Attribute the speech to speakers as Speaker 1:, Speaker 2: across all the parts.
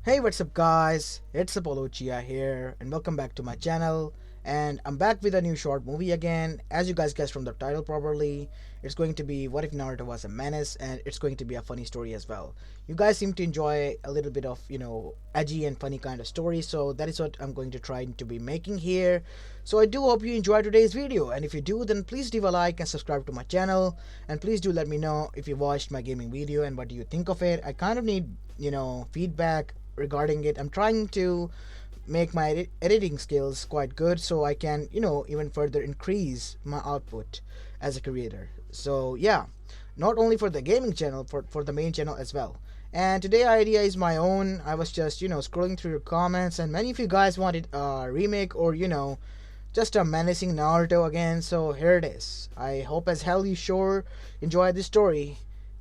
Speaker 1: Hey, what's up guys? It's Uchiha here and welcome back to my channel, and I'm back with a new short movie again. As you guys guessed from the title probably, it's going to be What If Naruto Was a Menace, and it's going to be a funny story as well. You guys seem to enjoy a little bit of, edgy and funny kind of story, so that is what I'm going to try to be making here. So I do hope you enjoy today's video, and if you do, then please leave a like and subscribe to my channel, and please do let me know if you watched my gaming video and what do you think of it. I kind of need, feedback regarding it. I'm trying to make my editing skills quite good so I can, even further increase my output as a creator. So yeah, not only for the gaming channel, for the main channel as well. And today idea is my own. I was just, scrolling through your comments, and many of you guys wanted a remake or, just a menacing Naruto again. So here it is. I hope as hell you sure enjoy this story.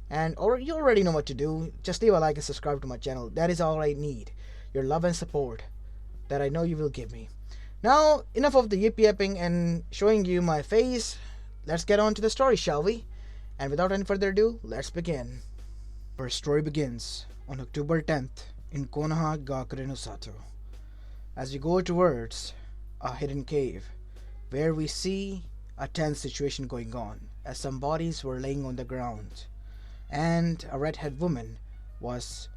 Speaker 1: And or you already know what to do. Just leave a like and subscribe to my channel. That is all I need. Your love and support that I know you will give me. Now, enough of the yip yapping and showing you my face. Let's get on to the story, shall we? And without any further ado, let's begin. Our story begins on October 10th in Konoha Gakure no Sato. As we go towards a hidden cave where we see a tense situation going on as some bodies were laying on the ground, and a redhead woman was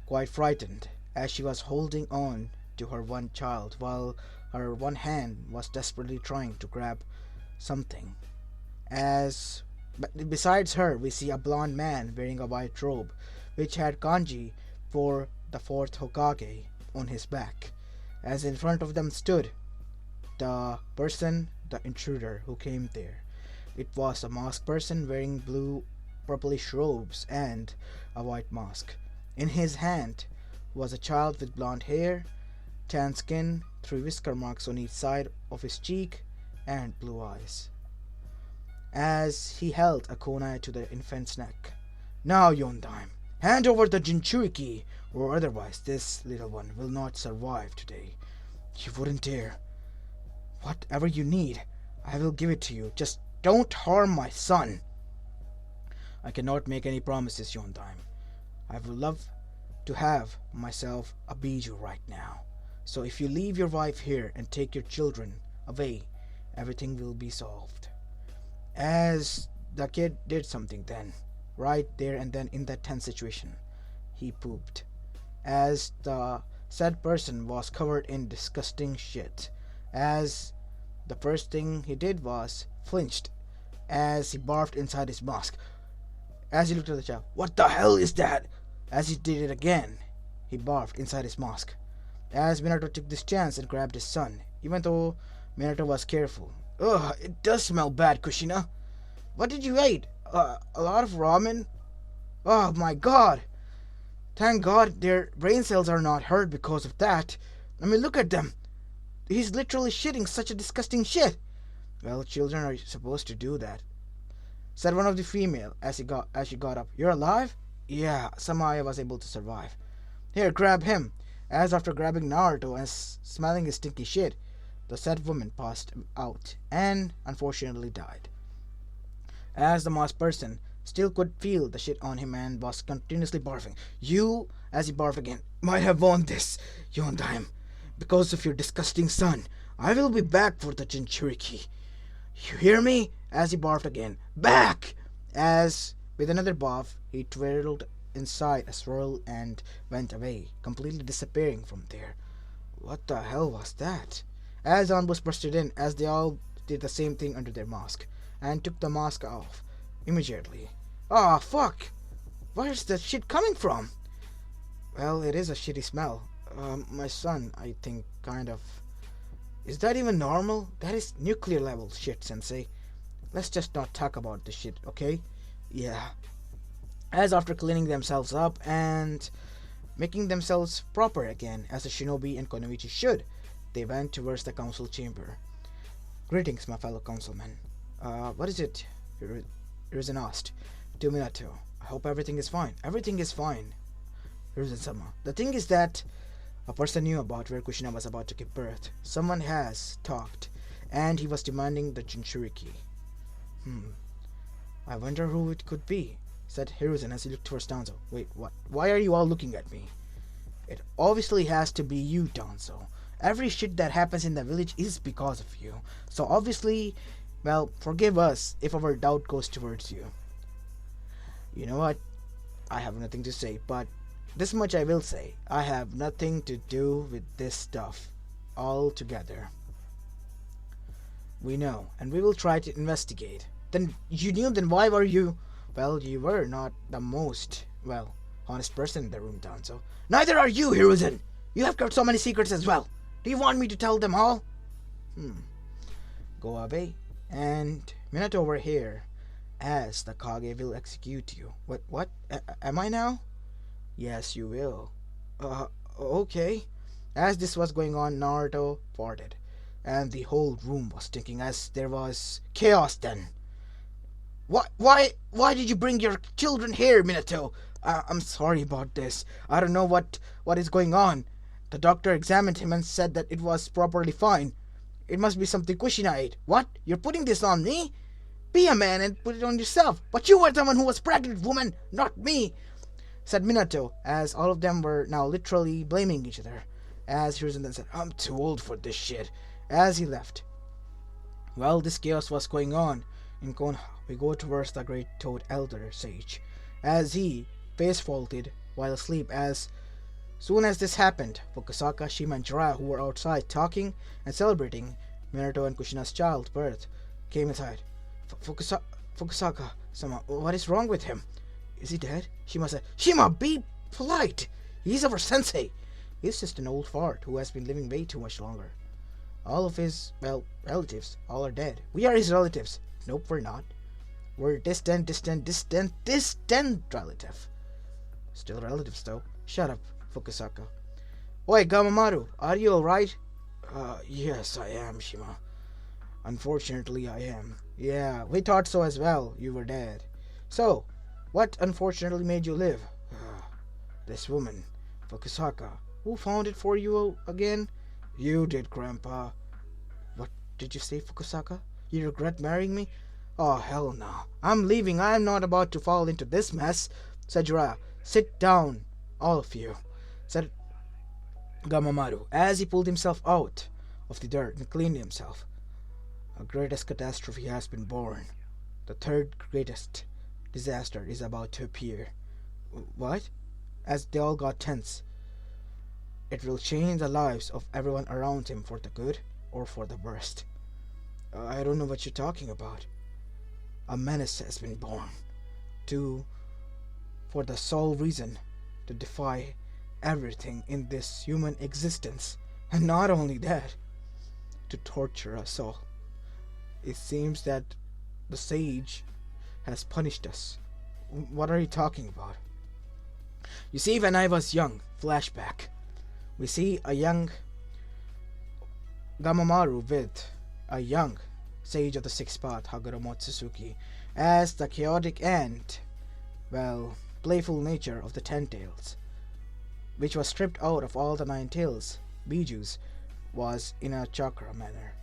Speaker 1: quite frightened as she was holding on to her one child while her one hand was desperately trying to grab something. But besides her, we see a blond man wearing a white robe which had kanji for the fourth Hokage on his back, as in front of them stood the intruder who came there. It was a masked person wearing blue purplish robes and a white mask. In his hand was a child with blonde hair, tan skin, three whisker marks on each side of his cheek, and blue eyes, as he held a kunai to the infant's neck. "Now, Yondaime, hand over the Jinchuriki, or otherwise this little one will not survive today. You wouldn't dare. Whatever you need, I will give it to you. Just don't harm my son." "I cannot make any promises, Yondaime. I would love to have myself a Biju right now. So if you leave your wife here and take your children away, everything will be solved." As the kid did something then, right there and then in that tense situation, he pooped. As the said person was covered in disgusting shit. As the first thing he did was flinched as he barfed inside his mask. As he looked at the child, "What the hell is that?" As he did it again, he barfed inside his mask. As Minato took this chance and grabbed his son, even though Minato was careful. "Ugh, it does smell bad, Kushina. What did you eat? A lot of ramen? Oh my god. Thank god their brain cells are not hurt because of that. I mean, look at them. He's literally shitting such a disgusting shit." "Well, children are supposed to do that," said one of the female as she got up. "You're alive?" "Yeah, somehow I was able to survive." "Here, grab him." As after grabbing Naruto and smelling his stinky shit, the said woman passed out and unfortunately died. As the masked person still could feel the shit on him and was continuously barfing. "You," as he barfed again, "might have won this, Yondaime. Because of your disgusting son, I will be back for the Jinchuriki. You hear me?" As he barfed again. "Back!" As with another barf, he twirled inside a swirl and went away, completely disappearing from there. What the hell was that? As Anbus busted in, as they all did the same thing under their mask, and took the mask off immediately. "Ah, fuck! Where's that shit coming from?" "Well, it is a shitty smell. My son, I think, kind of..." "Is that even normal? That is nuclear level shit, sensei. Let's just not talk about this shit, okay?" "Yeah." As after cleaning themselves up and making themselves proper again, as a shinobi and konoichi should, they went towards the council chamber. "Greetings, my fellow councilmen. What is it?" Hiruzen asked to Minato. "I hope everything is fine." "Everything is fine, Hiruzen-sama. The thing is that a person knew about where Kushina was about to give birth. Someone has talked, and he was demanding the Jinchuriki." "I wonder who it could be," said Hiruzen as he looked towards Danzo. "Wait, what? Why are you all looking at me?" It obviously has to be you, Danzo. Every shit that happens in the village is because of you. So obviously, well, forgive us if our doubt goes towards you. You know what? I have nothing to say, but this much I will say. I have nothing to do with this stuff altogether. We know, and we will try to investigate. Then you knew, then why were you? Well, you were not the most, well, honest person in the room, Danzo. Neither are you, Hiruzen! You have got so many secrets as well. Do you want me to tell them all? Go away. And Minato over here, as the Kage will execute you. What? Am I now? Yes, you will. Okay. As this was going on, Naruto farted, and the whole room was stinking as there was chaos then. Why did you bring your children here, Minato? I'm sorry about this. I don't know what is going on. The doctor examined him and said that it was properly fine. It must be something Kushina ate. What? You're putting this on me? Be a man and put it on yourself. But you were the one who was pregnant, woman, not me, said Minato, as all of them were now literally blaming each other. As Hiruzen then said, I'm too old for this shit, as he left. Well, this chaos was going on in Konoha. We go towards the great Toad Elder Sage, as he face-faulted while asleep. As soon as this happened, Fukusaka, Shima, and Jiraiya, who were outside talking and celebrating Minato and Kushina's childbirth, came inside. Fukusaka-sama, what is wrong with him? Is he dead? Shima said, Shima, be polite! He's our sensei! He's just an old fart who has been living way too much longer. All of his, well, relatives, all are dead. We are his relatives. Nope, we're not. We're distant relative. Still relatives, though. Shut up, Fukusaka. Oi, Gamamaru, are you alright? Yes, I am, Shima. Unfortunately, I am. Yeah, we thought so as well. You were dead. So, what unfortunately made you live? This woman, Fukusaka. Who found it for you again? You did, Grandpa. What did you say, Fukusaka? You regret marrying me? Oh, hell no. I'm leaving. I am not about to fall into this mess, said Jiraiya. Sit down, all of you, said Gamamaru, as he pulled himself out of the dirt and cleaned himself. A greatest catastrophe has been born. The third greatest disaster is about to appear. What? As they all got tense. It will change the lives of everyone around him for the good or for the worst. I don't know what you're talking about. A menace has been born. For the sole reason to defy everything in this human existence. And not only that, to torture us all. It seems that the sage has punished us. What are you talking about? You see, when I was young, flashback, we see a young Gamamaru with a young sage of the sixth path, Haguro Motsutsuki, as the chaotic and, well, playful nature of the 10 tails, which was stripped out of all the 9 tails, Bijus, was in a chakra manner,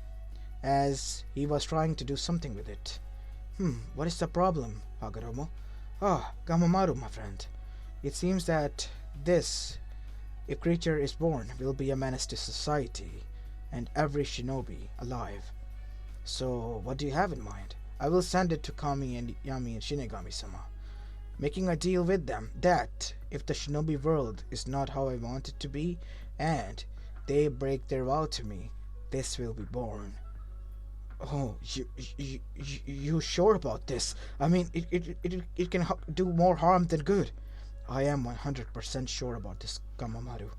Speaker 1: as he was trying to do something with it. What is the problem, Hagoromo? Gamamaru, my friend. It seems that this, if creature is born, will be a menace to society and every shinobi alive. So, what do you have in mind? I will send it to Kami and Yami and Shinigami-sama, making a deal with them that if the shinobi world is not how I want it to be, and they break their vow to me, this will be born. Oh, you sure about this? I mean, it can do more harm than good. I am 100% sure about this, Gamamaru.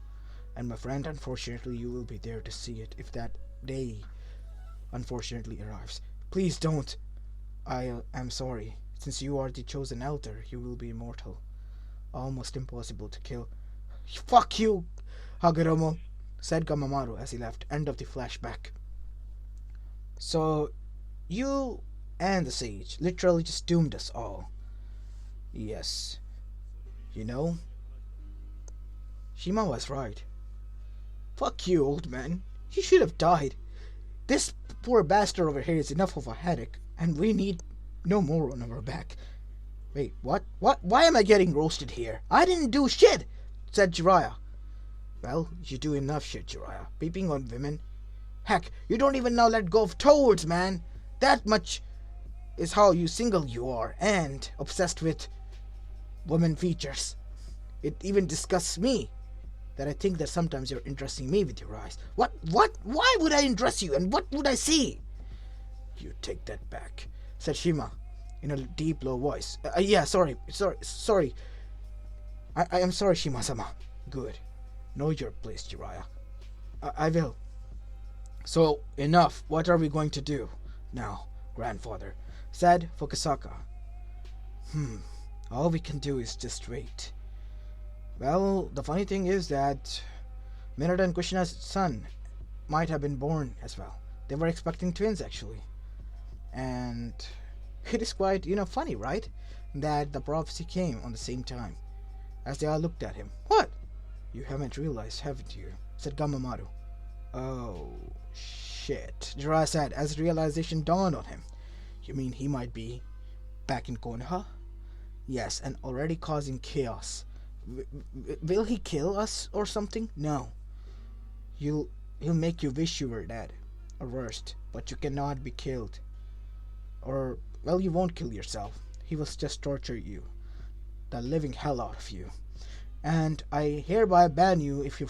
Speaker 1: And my friend, unfortunately, you will be there to see it if that day unfortunately arrives. Please don't. I am sorry. Since you are the chosen elder, you will be immortal. Almost impossible to kill. Fuck you, Hagoromo, said Gamamaru as he left. End of the flashback. So, you and the sage literally just doomed us all. Yes. You know, Shima was right. Fuck you, old man. He should have died. This poor bastard over here is enough of a headache, and we need no more on our back. Wait, what? Why am I getting roasted here? I didn't do shit, said Jiraiya. Well, you do enough shit, Jiraiya. Peeping on women. Heck, you don't even now let go of toads, man. That much is how single you are, and obsessed with women features. It even disgusts me that I think that sometimes you're interesting me with your eyes. What? Why would I interest you, and what would I see? You take that back, said Shima in a deep, low voice. Yeah, sorry. I am sorry, Shima-sama. Good. Know your place, Jiraiya. I will. So, enough. What are we going to do now, grandfather? Said Fukasaka. All we can do is just wait. Well, the funny thing is that Minato and Kushina's son might have been born as well. They were expecting twins, actually. And it is quite, funny, right? That the prophecy came on the same time. As they all looked at him. What? You haven't realized, haven't you? Said Gamamaru. Oh, shit, Jiraiya said as realization dawned on him. You mean he might be back in Konoha? Yes, and already causing chaos. Will he kill us or something? No. He'll make you wish you were dead. Or worst, but you cannot be killed. Or, well, you won't kill yourself. He will just torture you. The living hell out of you. And I hereby ban you if you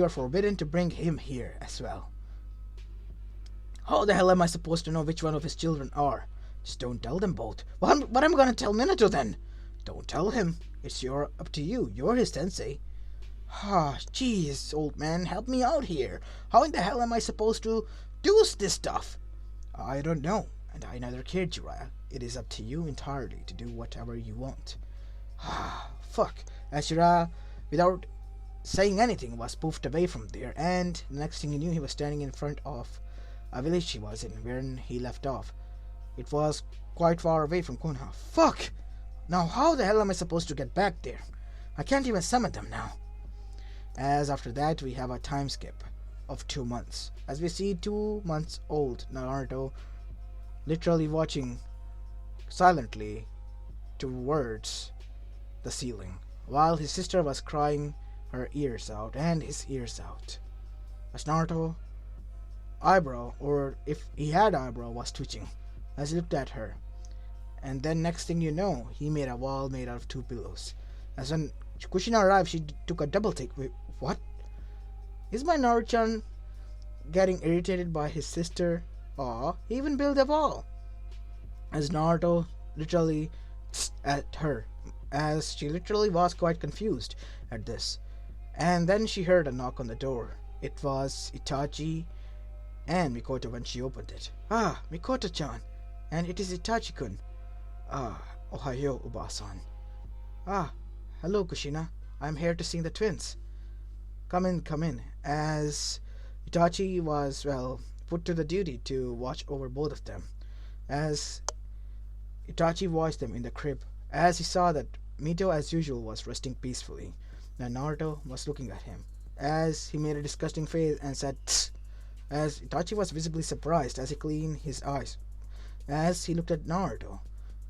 Speaker 1: are forbidden to bring him here as well. How the hell am I supposed to know which one of his children are? Just don't tell them both. What am I gonna tell Minato then? Don't tell him. It's up to you. You're his sensei. Jeez, old man, help me out here. How in the hell am I supposed to do this stuff? I don't know, and I neither care, Jiraiya. It is up to you entirely to do whatever you want. Fuck. As Jiraiya, without saying anything, was poofed away from there, and the next thing he knew, he was standing in front of a village he was in, where he left off. It was quite far away from Konoha. Fuck! Now how the hell am I supposed to get back there? I can't even summon them now. As after that, we have a time skip of 2 months. As we see 2 months old Naruto literally watching silently towards the ceiling, while his sister was crying her ears out and his ears out. As Naruto eyebrow, or if he had eyebrow, was twitching as he looked at her. And then next thing you know, he made a wall made out of 2 pillows. As when Kushina arrived, she took a double take. Wait, what? Is my Naruto-chan getting irritated by his sister? Aw, he even built a wall. As Naruto literally at her, as she literally was quite confused at this. And then she heard a knock on the door. It was Itachi and Mikoto when she opened it. Mikoto-chan. And it is Itachi-kun. Ohayo, Uba-san. Hello, Kushina. I'm here to see the twins. Come in. As Itachi was, put to the duty to watch over both of them. As Itachi watched them in the crib, as he saw that Mito, as usual, was resting peacefully. Now Naruto was looking at him, as he made a disgusting face and said, "Tss," as Itachi was visibly surprised as he cleaned his eyes, as he looked at Naruto,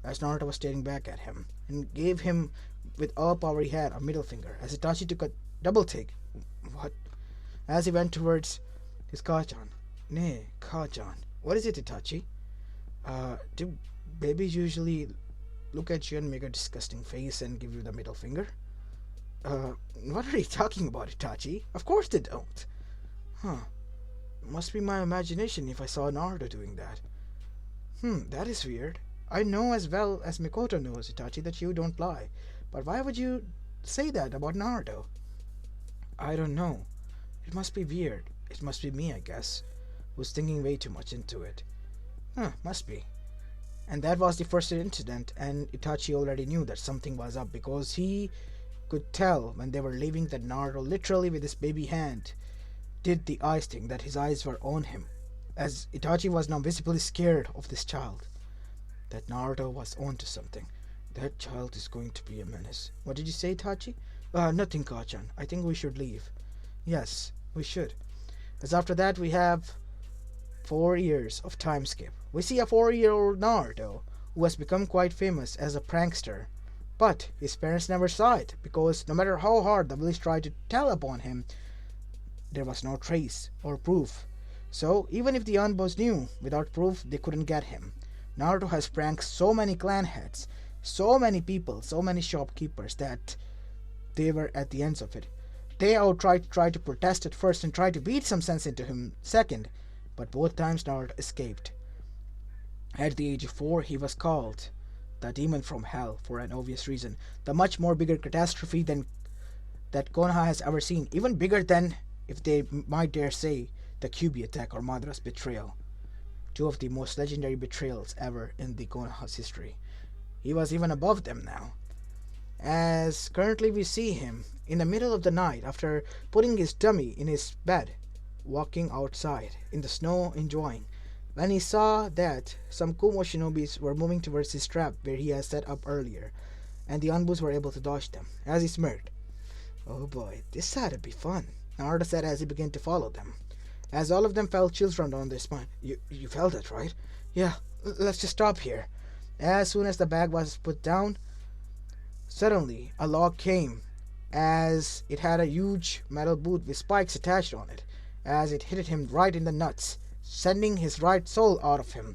Speaker 1: as Naruto was staring back at him, and gave him, with all power he had, a middle finger, as Itachi took a double take. What? As he went towards his Kachan. Nay, Kachan. What is it, Itachi? Do babies usually look at you and make a disgusting face and give you the middle finger? What are you talking about, Itachi? Of course they don't. Must be my imagination if I saw Naruto doing that. That is weird. I know as well as Mikoto knows, Itachi, that you don't lie. But why would you say that about Naruto? I don't know. It must be weird. It must be me, I guess, who's thinking way too much into it. Must be. And that was the first incident, and Itachi already knew that something was up because he could tell when they were leaving that Naruto literally with his baby hand did the eyes thing, that his eyes were on him, as Itachi was now visibly scared of this child, that Naruto was onto something. That child is going to be a menace. What did you say, Itachi? Nothing, Kachan. I think we should leave. Yes, we should. As after that we have 4 years of time skip. We see a 4-year-old Naruto who has become quite famous as a prankster But his parents never saw it, because no matter how hard the village tried to tell upon him, there was no trace or proof. So even if the Yanbos knew, without proof they couldn't get him. Naruto has pranked so many clan heads, so many people, so many shopkeepers that they were at the ends of it. They all tried to protest at first and tried to beat some sense into him second, but both times Naruto escaped. At the age of 4, he was called the demon from hell for an obvious reason. The much more bigger catastrophe than that Konoha has ever seen, even bigger than, if they might dare say, the Kyuubi attack or Madara's betrayal. Two of the most legendary betrayals ever in the Konoha's history. He was even above them now, as currently we see him in the middle of the night after putting his dummy in his bed, walking outside in the snow enjoying, when he saw that some Kumo shinobis were moving towards his trap where he had set up earlier, and the Anbus were able to dodge them, as he smirked. Oh boy, this had to be fun, Naruto said as he began to follow them, as all of them felt chills run down their spine. You felt it, right? Yeah, let's just stop here. As soon as the bag was put down, suddenly a log came, as it had a huge metal boot with spikes attached on it, as it hit him right in the nuts, sending his right soul out of him.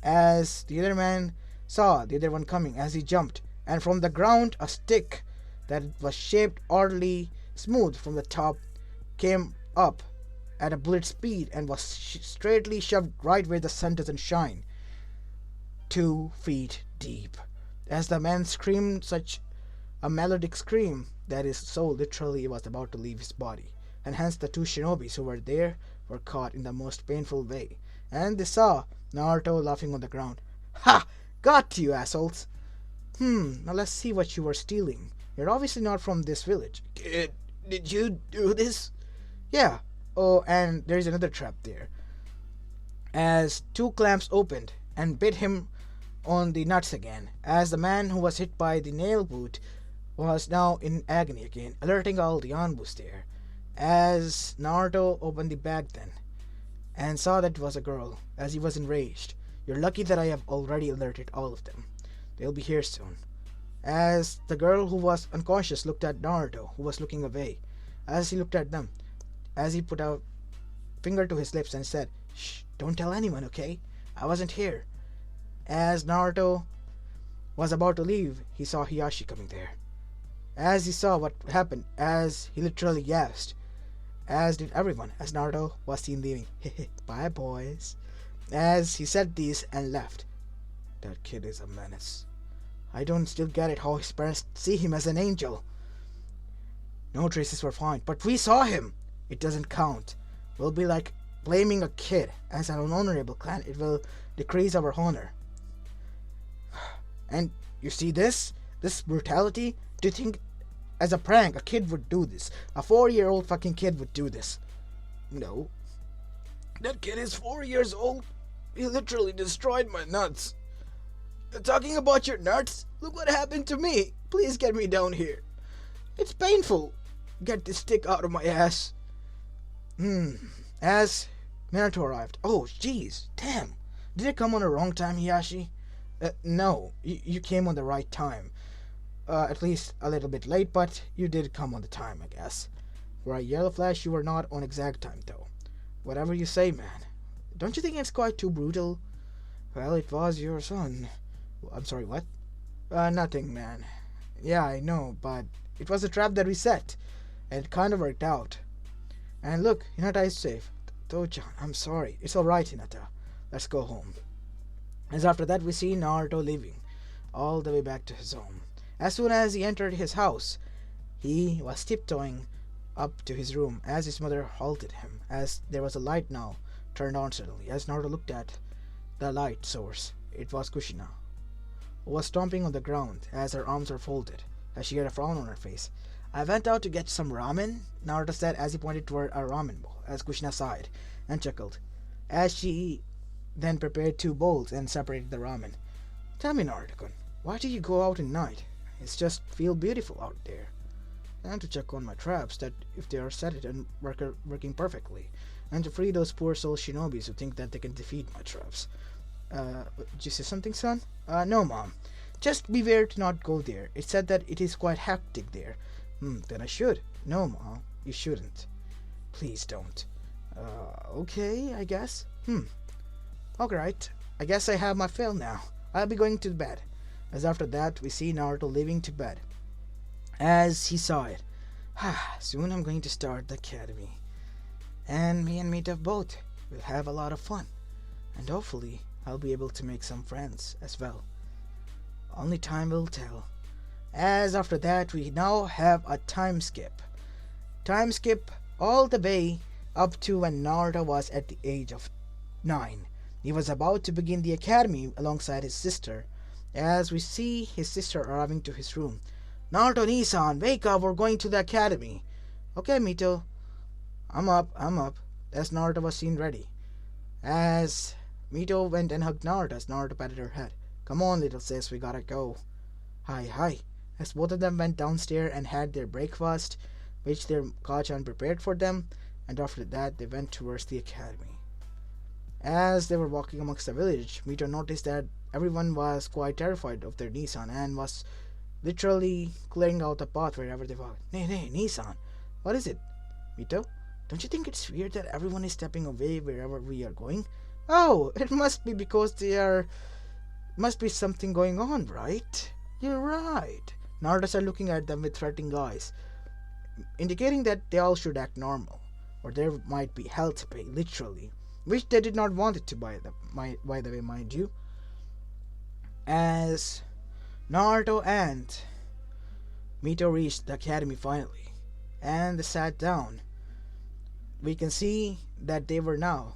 Speaker 1: As the other man saw the other one coming, as he jumped, and from the ground a stick that was shaped oddly smooth from the top came up at a bullet speed and was straightly shoved right where the sun doesn't shine, 2 feet deep. As the man screamed such a melodic scream that his soul literally was about to leave his body, and hence the two shinobis who were there were caught in the most painful way, and they saw Naruto laughing on the ground. Ha! Got you, assholes! Now let's see what you were stealing. You're obviously not from this village. Did you do this? Yeah. Oh, and there's another trap there. As 2 clamps opened and bit him on the nuts again, as the man who was hit by the nail boot was now in agony again, alerting all the Anbus there. As Naruto opened the bag then, and saw that it was a girl, as he was enraged. You're lucky that I have already alerted all of them. They'll be here soon. As the girl who was unconscious looked at Naruto, who was looking away, as he looked at them, as he put a finger to his lips and said, "Shh, don't tell anyone, okay? I wasn't here." As Naruto was about to leave, he saw Hiyashi coming there. As he saw what happened, as he literally gasped, as did everyone, as Naruto was seen leaving. Bye, boys. As he said these and left. That kid is a menace. I don't still get it how his parents see him as an angel. No traces were found, but we saw him. It doesn't count. We'll be like blaming a kid. As an honorable clan, it will decrease our honor. And you see this? This brutality? Do you think as a prank a kid would do this? A 4-year-old fucking kid would do this? No. That kid is 4 years old. He literally destroyed my nuts. You're talking about your nuts? Look what happened to me. Please get me down here. It's painful. Get this stick out of my ass. As Minato arrived. Oh, jeez. Damn. Did it come on the wrong time, Hiyashi? No. You came on the right time. At least a little bit late, but you did come on the time, I guess. For a yellow flash, you were not on exact time, though. Whatever you say, man. Don't you think it's quite too brutal? Well, it was your son. I'm sorry, what? Nothing, man. Yeah, I know, but it was a trap that we set, and it kind of worked out. And look, Hinata is safe. Touchan, I'm sorry. It's alright, Hinata. Let's go home. As after that, we see Naruto leaving, all the way back to his home. As soon as he entered his house, he was tiptoeing up to his room as his mother halted him, as there was a light now turned on suddenly. As Naruto looked at the light source, it was Kushina, who was stomping on the ground as her arms were folded, as she had a frown on her face. I went out to get some ramen, Naruto said as he pointed toward a ramen bowl, as Kushina sighed and chuckled, as she then prepared 2 bowls and separated the ramen. Tell me, Naruto-kun, why do you go out at night? It's just feel beautiful out there. And to check on my traps, that if they are set and working perfectly, and to free those poor soul shinobis who think that they can defeat my traps. Did you say something, son? No, Mom. Just beware to not go there. It said that it is quite hectic there. Then I should. No, Ma, you shouldn't. Please don't. Okay, I guess. Alright. I guess I have my fill now. I'll be going to bed. As after that, we see Naruto leaving to bed. As he saw it. Soon I'm going to start the academy. And me and Mita both will have a lot of fun. And hopefully, I'll be able to make some friends as well. Only time will tell. As after that, we now have a time skip. Time skip all the way up to when Naruto was at the age of 9. He was about to begin the academy alongside his sister, as we see his sister arriving to his room. Naruto Nisan, wake up, we're going to the academy. Okay, Mito. I'm up. As Naruto was seen ready. As Mito went and hugged Naruto as Naruto patted her head. Come on, little sis, we gotta go. Hi. As both of them went downstairs and had their breakfast, which their Kachan prepared for them, and after that they went towards the academy. As they were walking amongst the village, Mito noticed that everyone was quite terrified of their Nissan and was literally clearing out the path wherever they walked. Nay, Nissan, what is it? Mito, don't you think it's weird that everyone is stepping away wherever we are going? Oh, it must be because must be something going on, right? You're right. Naruto started looking at them with threatening eyes, indicating that they all should act normal, or there might be hell to pay, literally, which they did not want it to by the way, mind you. As Naruto and Mito reached the academy finally, and they sat down, we can see that they were now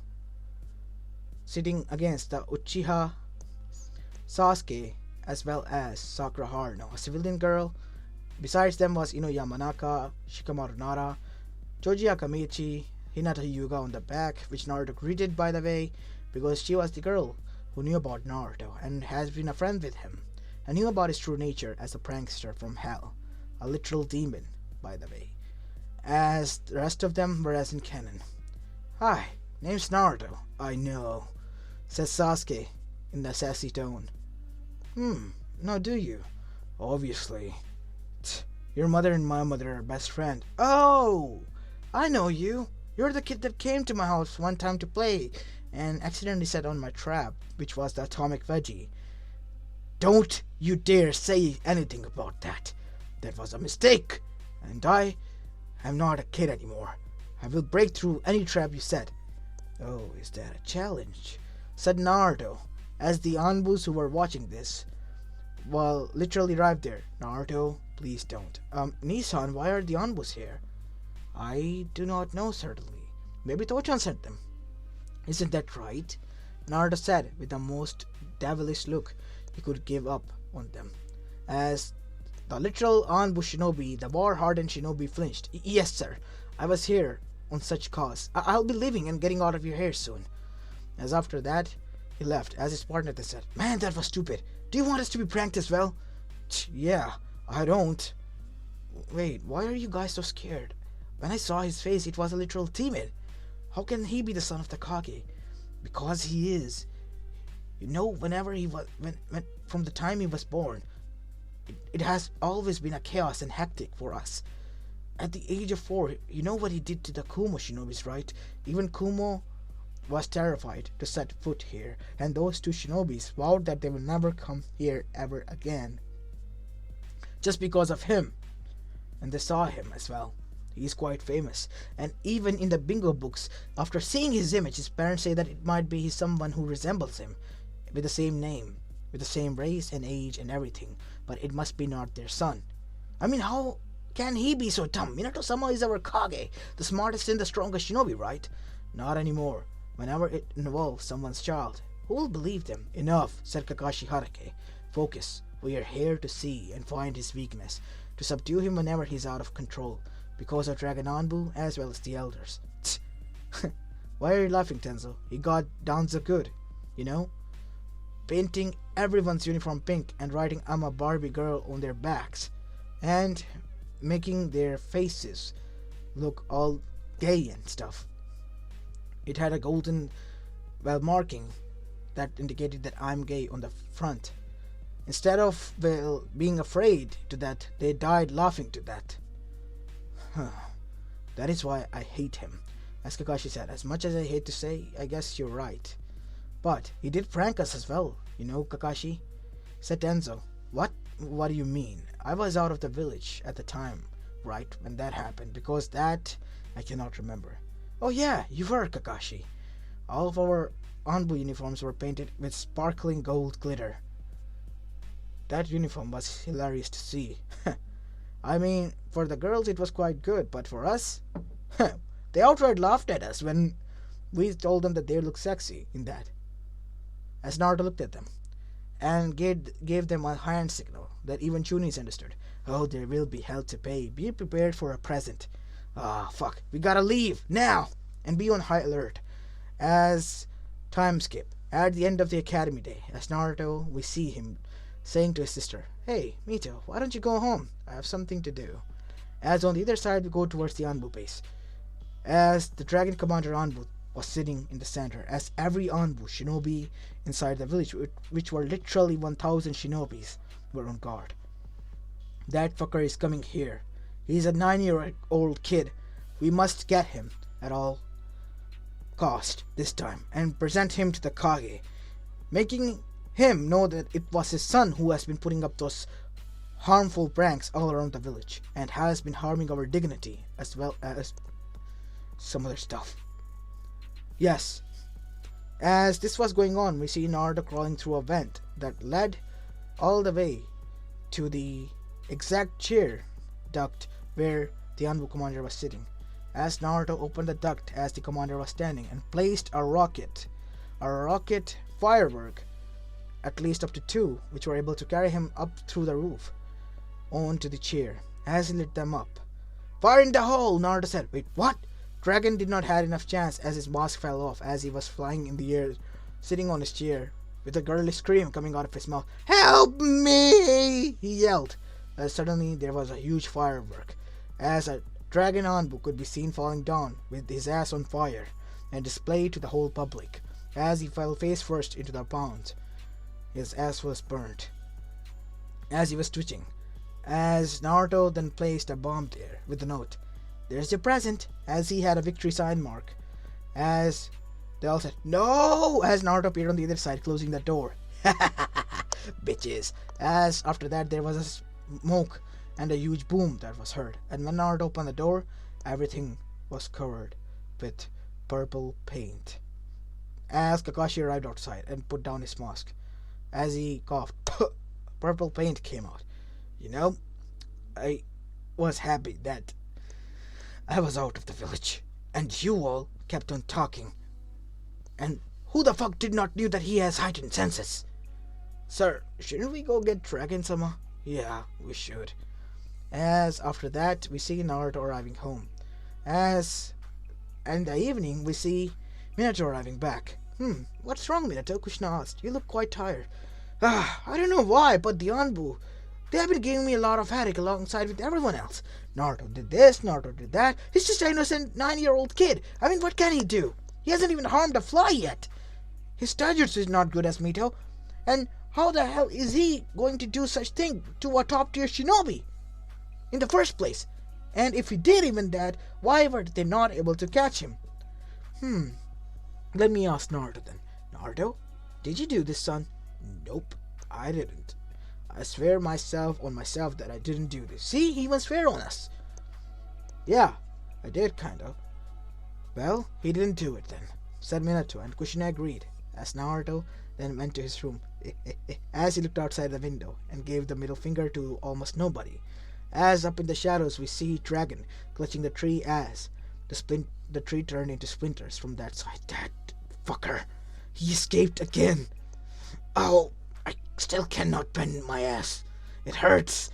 Speaker 1: sitting against the Uchiha Sasuke as well as Sakura Haruno, a civilian girl. Besides them was Ino Yamanaka, Shikamaru Nara, Joji Akamichi, Hinata Hyuga on the back, which Naruto greeted by the way, because she was the girl who knew about Naruto and has been a friend with him, and knew about his true nature as a prankster from hell, a literal demon, by the way, as the rest of them were as in canon. Hi, name's Naruto. I know, says Sasuke in the sassy tone. No, do you? Obviously. Your mother and my mother are best friends. Oh, I know you. You're the kid that came to my house one time to play and accidentally set on my trap, which was the atomic veggie. Don't you dare say anything about that. That was a mistake, and I am not a kid anymore. I will break through any trap you set. Oh, is that a challenge? Said Naruto, as the Anbus who were watching this, well, literally arrived there. Naruto, please don't. Nissan, why are the Anbus here? I do not know, certainly. Maybe Tochan sent them. Isn't that right? Naruto said with the most devilish look he could give up on them. As the literal Anbu shinobi, the war-hardened shinobi flinched. Yes, sir. I was here on such cause. I'll be leaving and getting out of your hair soon. As after that, he left, as his partner said, Man, that was stupid. Do you want us to be pranked as well? Yeah, I don't. Wait, why are you guys so scared? When I saw his face, it was a literal timid. How can he be the son of the Kage? Because he is. You know, whenever he was, when from the time he was born, it has always been a chaos and hectic for us. At the age of 4, you know what he did to the Kumo shinobis, right? Even Kumo was terrified to set foot here, and those two shinobis vowed that they will never come here ever again. Just because of him. And they saw him as well. He's quite famous, and even in the bingo books, after seeing his image, his parents say that it might be someone who resembles him, with the same name, with the same race and age and everything, but it must be not their son. I mean, how can he be so dumb? Minato-sama is our Kage, the smartest and the strongest shinobi, right? Not anymore. Whenever it involves someone's child, who will believe them? Enough, said Kakashi Harake. Focus. We are here to see and find his weakness, to subdue him whenever he's out of control, because of Dragon Anbu as well as the elders. Why are you laughing, Tenzo? He got down so good, you know? Painting everyone's uniform pink and writing I'm a Barbie girl on their backs, and making their faces look all gay and stuff. It had a golden, marking that indicated that I'm gay on the front. Instead of, well, being afraid to that, they died laughing to that. Huh. That is why I hate him. As Kakashi said, as much as I hate to say, I guess you're right. But he did prank us as well, you know, Kakashi? Said Tenzo. What? What do you mean? I was out of the village at the time, right, when that happened, because that I cannot remember. Oh yeah, you were, Kakashi. All of our Anbu uniforms were painted with sparkling gold glitter. That uniform was hilarious to see. I mean, for the girls it was quite good, but for us, they outright laughed at us when we told them that they looked sexy in that. As Naruto looked at them and gave them a hand signal that even Chunis understood. Oh, there will be hell to pay. Be prepared for a present. Ah, fuck. We gotta leave now and be on high alert. As time skip at the end of the academy day, as Naruto, we see him saying to his sister, "Hey, Mito, why don't you go home? I have something to do." As on the other side, we go towards the Anbu base. As the Dragon Commander Anbu was sitting in the center, as every Anbu shinobi inside the village, which were literally 1,000 shinobis, were on guard. That fucker is coming here. He's a 9-year-old kid. We must get him at all cost this time and present him to the Kage, making him know that it was his son who has been putting up those harmful pranks all around the village and has been harming our dignity as well as some other stuff. Yes, as this was going on, we see Naruto crawling through a vent that led all the way to the exact chair duct where the Anbu commander was sitting. As Naruto opened the duct as the commander was standing and placed a rocket firework, at least up to 2, which were able to carry him up through the roof onto the chair. As he lit them up, "Fire in the hole!" Naruto said. Wait, what? Dragon did not have enough chance as his mask fell off as he was flying in the air, sitting on his chair, with a girlish scream coming out of his mouth. "Help me!" he yelled. As suddenly there was a huge firework, as a Dragon Anbu could be seen falling down with his ass on fire and displayed to the whole public. As he fell face first into the pond, his ass was burnt as he was twitching. As Naruto then placed a bomb there with the note, "There's your present," as he had a victory sign mark. As they all said, "No!" as Naruto appeared on the other side, closing the door. Bitches. As after that there was a smoke and a huge boom that was heard. And when Naruto opened the door, everything was covered with purple paint. As Kakashi arrived outside and put down his mask, as he coughed, purple paint came out. You know, I was happy that I was out of the village, and you all kept on talking. And who the fuck did not knew that he has heightened senses? Sir, shouldn't we go get Dragon-sama? Yeah, we should. As after that, we see Naruto arriving home. As in the evening, we see Minato arriving back. What's wrong, Minato? Kushina asked. You look quite tired. I don't know why, but the Anbu, they have been giving me a lot of headache alongside with everyone else. Naruto did this, Naruto did that. He's just an innocent 9-year-old kid. I mean, what can he do? He hasn't even harmed a fly yet. His taijutsu is not good as Mito. And how the hell is he going to do such thing to a top-tier shinobi in the first place? And if he did even that, why were they not able to catch him? Let me ask Naruto then. Naruto, did you do this, son? Nope, I didn't. I swear on myself that I didn't do this. See, he even swear on us. Yeah, I did, kinda. Well, he didn't do it then, said Minato, and Kushina agreed, as Naruto then went to his room, as he looked outside the window and gave the middle finger to almost nobody. As up in the shadows we see Dragon clutching the tree as the tree turned into splinters from that side. That fucker, he escaped again. Oh, I still cannot bend my ass. It hurts.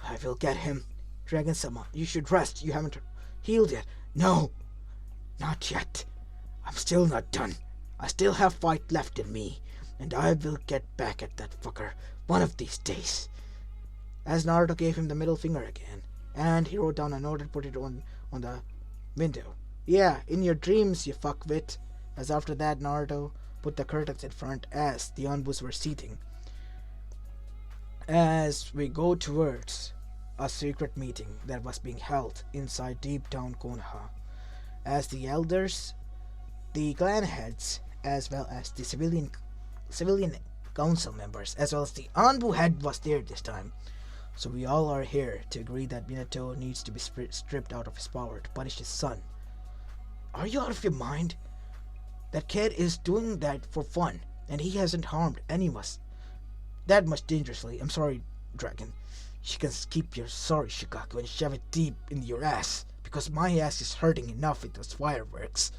Speaker 1: I will get him. Dragon-sama, you should rest. You haven't healed yet. No, not yet. I'm still not done. I still have fight left in me, and I will get back at that fucker one of these days. As Naruto gave him the middle finger again, and he wrote down a note and put it on the window. Yeah, in your dreams, you fuckwit. As after that, Naruto put the curtains in front as the Anbus were seating. as we go towards a secret meeting that was being held inside deep down Konoha, as the elders, the clan heads, as well as the civilian council members, as well as the Anbu head was there this time. So we all are here to agree that Minato needs to be stripped out of his power to punish his son. Are you out of your mind? That kid is doing that for fun, and he hasn't harmed any of us that much dangerously. I'm sorry, Dragon. You can keep your sorry, Shikaku, and shove it deep in your ass, because my ass is hurting enough with those fireworks.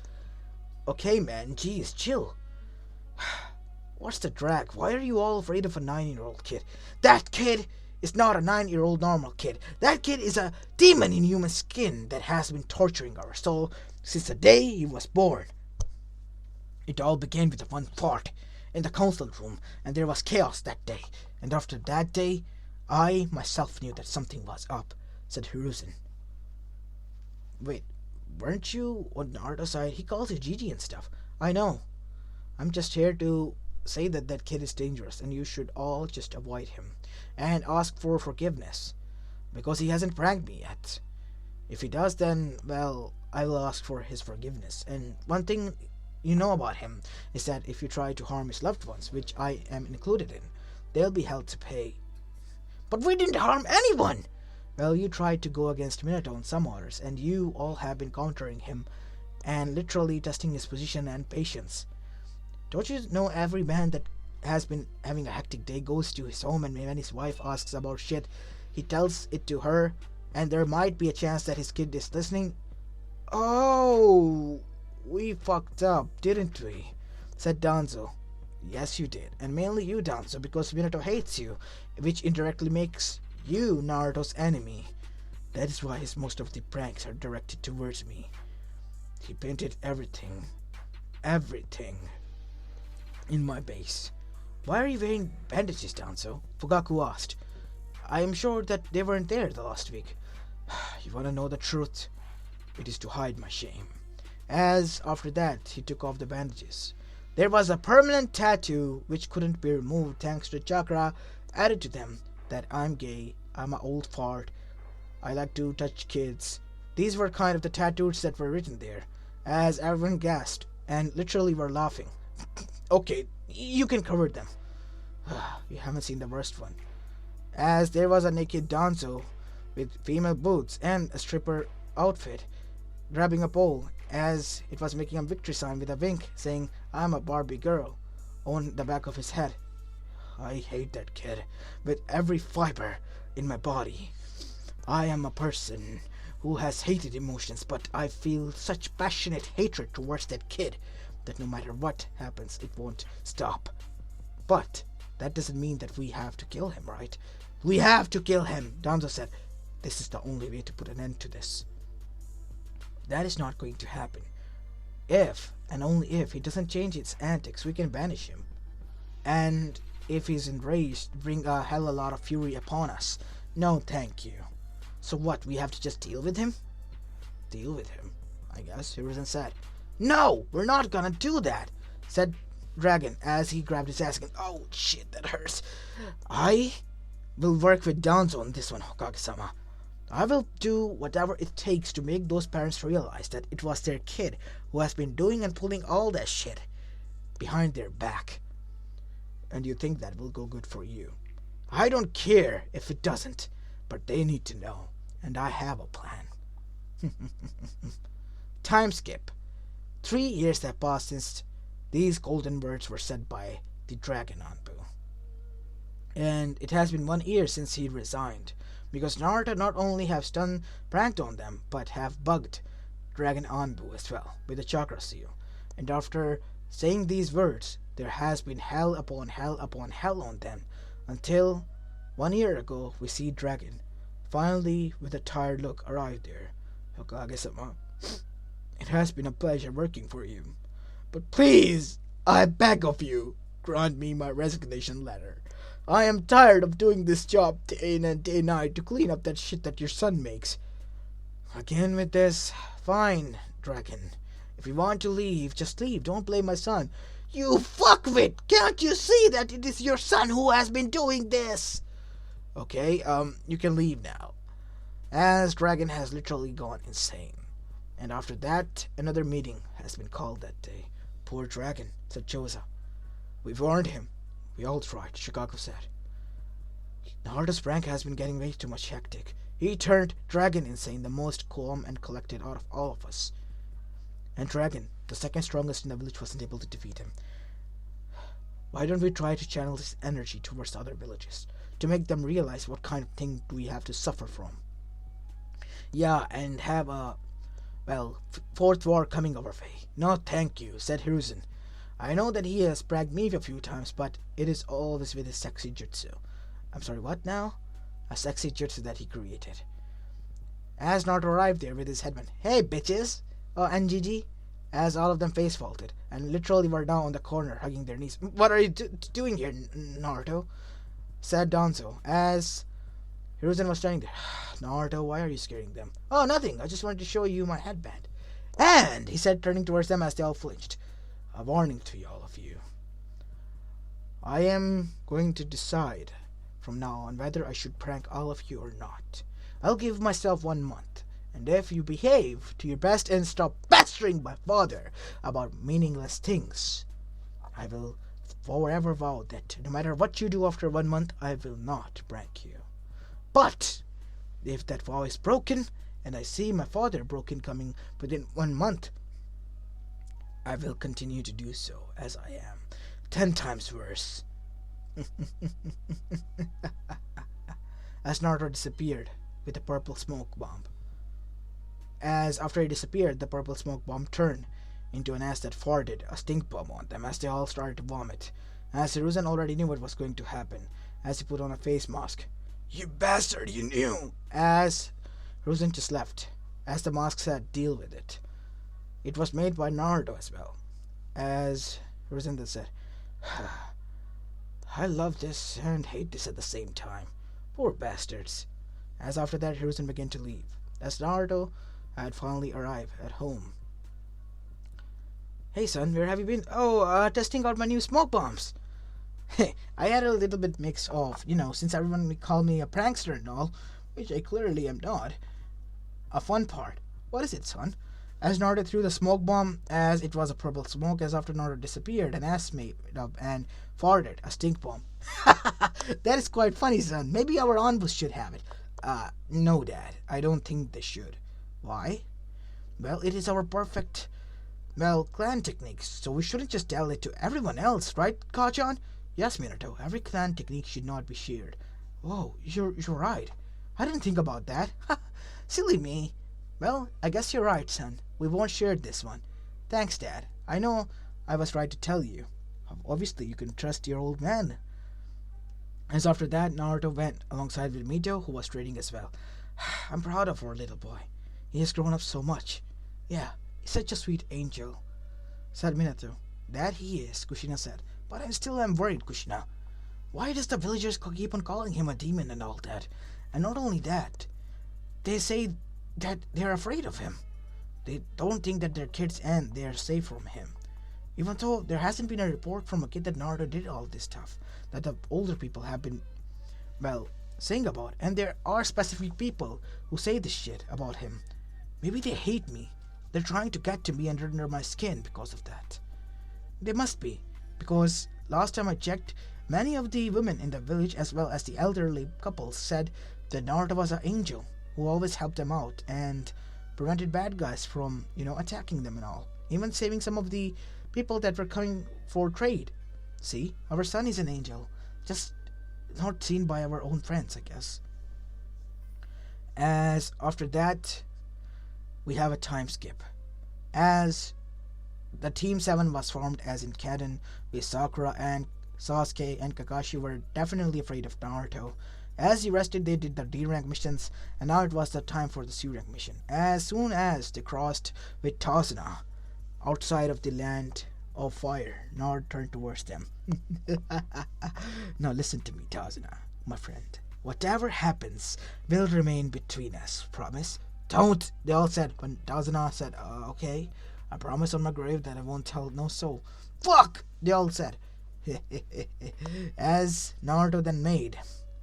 Speaker 1: Okay, man, geez, chill. What's the drag? Why are you all afraid of a 9-year-old kid? That kid is not a 9-year-old normal kid. That kid is a demon in human skin that has been torturing our soul since the day he was born. It all began with one fart in the council room, and there was chaos that day. And after that day, I myself knew that something was up, said Hiruzen. Wait, weren't you on Naruto's side? He calls you Gigi and stuff. I know. I'm just here to say that that kid is dangerous, and you should all just avoid him and ask for forgiveness, because he hasn't pranked me yet. If he does, then, well, I will ask for his forgiveness. And one thing you know about him is that if you try to harm his loved ones, which I am included in, they'll be held to pay. But we didn't harm anyone! Well, you tried to go against Minato on some orders, and you all have been countering him and literally testing his position and patience. Don't you know every man that has been having a hectic day goes to his home, and when his wife asks about shit, he tells it to her, and there might be a chance that his kid is listening? Oh, we fucked up, didn't we? Said Danzo. Yes, you did, and mainly you, Danzo, because Minato hates you, which indirectly makes you Naruto's enemy. That is why most of the pranks are directed towards me. He painted everything in my base. Why are you wearing bandages, Danzo? Fugaku asked. I am sure that they weren't there the last week. You wanna know the truth? It is to hide my shame. As after that, he took off the bandages. There was a permanent tattoo which couldn't be removed thanks to the chakra added to them, that I'm gay, I'm an old fart, I like to touch kids. These were kind of the tattoos that were written there, as everyone gasped and literally were laughing. Okay, you can cover them. You haven't seen the worst one. As there was a naked Danzo with female boots and a stripper outfit, grabbing a pole as it was making a victory sign with a wink, saying, I'm a Barbie girl, on the back of his head. I hate that kid with every fiber in my body. I am a person who has hated emotions, but I feel such passionate hatred towards that kid that no matter what happens, it won't stop. But that doesn't mean that we have to kill him, right? We have to kill him, Danzo said. This is the only way to put an end to this. That is not going to happen. If, and only if, he doesn't change his antics, we can banish him. And if he's enraged, bring a hell of a lot of fury upon us. No, thank you. So what, we have to just deal with him? Deal with him, I guess, Hiruzen said. No, we're not gonna do that, said Dragon as he grabbed his ass again. Oh shit, that hurts. I will work with Danzo on this one, Hokage-sama. I will do whatever it takes to make those parents realize that it was their kid who has been doing and pulling all that shit behind their back. And you think that will go good for you? I don't care if it doesn't, but they need to know, and I have a plan. Time skip. 3 years have passed since these golden words were said by the Dragon Anbu. And it has been 1 year since he resigned, because Naruto not only have pranked on them, but have bugged Dragon Anbu as well with the chakra seal. And after saying these words, there has been hell upon hell upon hell on them, until 1 year ago we see Dragon finally with a tired look arrive there. Hokage-sama, it has been a pleasure working for you, but please, I beg of you, grant me my resignation letter. I am tired of doing this job day in and day night to clean up that shit that your son makes. Again with this? Fine, Dragon. If you want to leave, just leave. Don't blame my son. You fuckwit! Can't you see that it is your son who has been doing this? Okay, you can leave now, as Dragon has literally gone insane. And after that, another meeting has been called that day. Poor Dragon, said Choza. We've warned him. We all tried, Chicago said. Naruto's prank has been getting way too much hectic. He turned Dragon insane, the most calm and collected out of all of us. And Dragon, the second strongest in the village, wasn't able to defeat him. Why don't we try to channel this energy towards other villages, to make them realize what kind of thing we have to suffer from? Yeah, and have a, fourth war coming our way. No, thank you, said Hiruzen. I know that he has pranked me a few times, but it is always with his sexy jutsu. I'm sorry, what now? A sexy jutsu that he created. As Naruto arrived there with his headband, hey bitches! Oh, and Gigi? As all of them face faulted, and literally were down on the corner hugging their knees. What are you doing here, Naruto? Said Danzo, as Hiruzen was standing there. Naruto, why are you scaring them? Oh, nothing. I just wanted to show you my headband. And, he said, turning towards them as they all flinched. A warning to all of you. I am going to decide from now on whether I should prank all of you or not. I'll give myself 1 month. And if you behave to your best and stop pestering my father about meaningless things, I will forever vow that no matter what you do after 1 month, I will not prank you. But if that vow is broken, and I see my father broken coming within 1 month, I will continue to do so as I am, 10 times worse. As Naruto disappeared with the purple smoke bomb. As after he disappeared, the purple smoke bomb turned into an ass that farted a stink bomb on them as they all started to vomit. As Hiruzen already knew what was going to happen, as he put on a face mask. You bastard, you knew! As Hiruzen just left, as the mask said, deal with it. It was made by Naruto as well. As Hiruzen then said, I love this and hate this at the same time. Poor bastards. As after that, Hiruzen began to leave, as Naruto had finally arrived at home. Hey son, where have you been? Oh, testing out my new smoke bombs. Hey, I had a little bit mix of, since everyone would call me a prankster and all, which I clearly am not. A fun part. What is it, son? As Naruto threw the smoke bomb, as it was a purple smoke, as after Naruto disappeared, an ass made up and farted a stink bomb. That is quite funny, son. Maybe our Anbus should have it. No, Dad. I don't think they should. Why? Well, it is our perfect, clan technique, so we shouldn't just tell it to everyone else, right, Kachan? Yes, Minato, every clan technique should not be shared. Oh, you're right. I didn't think about that. Silly me. Well, I guess you're right, son. We won't share this one. Thanks, Dad. I know I was right to tell you. Obviously, you can trust your old man. As after that, Naruto went alongside with Mito, who was trading as well. I'm proud of our little boy. He has grown up so much. Yeah, he's such a sweet angel, said Minato. That he is, Kushina said. But I still am worried, Kushina. Why does the villagers keep on calling him a demon and all that? And not only that, they say that they're afraid of him. They don't think that their kids and they are safe from him. Even though there hasn't been a report from a kid that Naruto did all this stuff, that the older people have been, saying about. And there are specific people who say this shit about him. Maybe they hate me. They're trying to get to me and under my skin because of that. They must be, because last time I checked, many of the women in the village as well as the elderly couples said that Naruto was an angel who always helped them out and prevented bad guys from, attacking them and all. Even saving some of the people that were coming for trade. See, our son is an angel, just not seen by our own friends, I guess. As after that, we have a time skip. As the Team 7 was formed as in canon, with Sakura and Sasuke and Kakashi were definitely afraid of Naruto. As he rested, they did the D-rank missions, and now it was the time for the C-rank mission. As soon as they crossed with Tazuna outside of the land of fire, Naruto turned towards them. Now listen to me, Tazuna, my friend. Whatever happens will remain between us. Promise? Don't, they all said. When Tazuna said, okay, I promise on my grave that I won't tell no soul. Fuck, they all said. As Naruto then made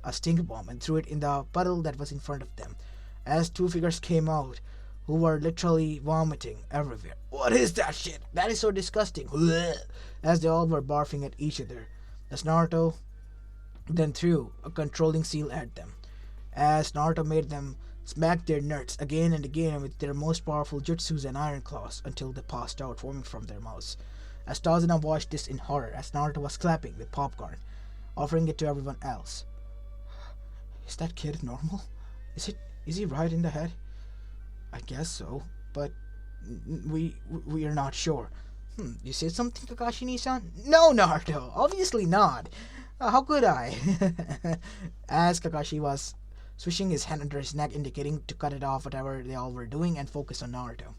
Speaker 1: a stink bomb and threw it in the puddle that was in front of them, as two figures came out who were literally vomiting everywhere. What is that shit? That is so disgusting. As they all were barfing at each other. As Naruto then threw a controlling seal at them, as Naruto made them smack their nuts again and again with their most powerful jutsus and iron claws until they passed out, foaming from their mouths. As Tazuna watched this in horror, as Naruto was clapping with popcorn, offering it to everyone else. Is that kid normal? Is he right in the head? I guess so, but we are not sure. You said something, Kakashi-san? No, Naruto, obviously not. How could I? As Kakashi was swishing his hand under his neck, indicating to cut it off whatever they all were doing and focus on Naruto.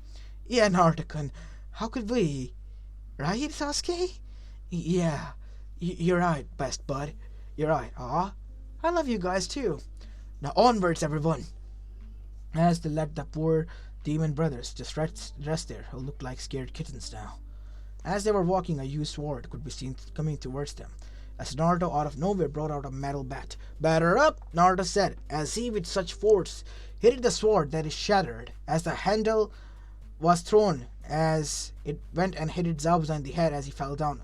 Speaker 1: Yeah, Naruto-kun, how could we? Right, Sasuke? Yeah, you're right, best bud. You're right. I love you guys too. Now onwards, everyone. As they let the poor demon brothers just rest there, who looked like scared kittens now. As they were walking, a used sword could be seen coming towards them. As Naruto out of nowhere brought out a metal bat. Batter up, Naruto said, as he with such force hit the sword that it shattered, as the handle was thrown as it went and hit Zabuza in the head as he fell down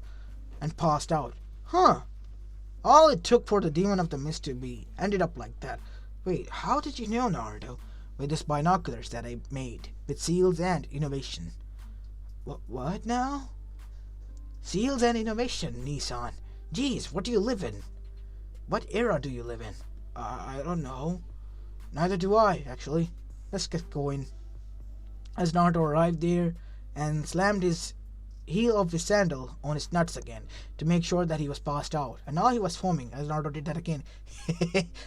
Speaker 1: and passed out. All it took for the demon of the mist to be ended up like that. Wait, how did you know, Naruto? With these binoculars that I made, with seals and innovation. What now? Seals and innovation, Nissan. Geez, what do you live in? What era do you live in? I don't know. Neither do I, actually. Let's get going. As Naruto arrived there and slammed his heel of his sandal on his nuts again to make sure that he was passed out. And now he was foaming as Naruto did that again.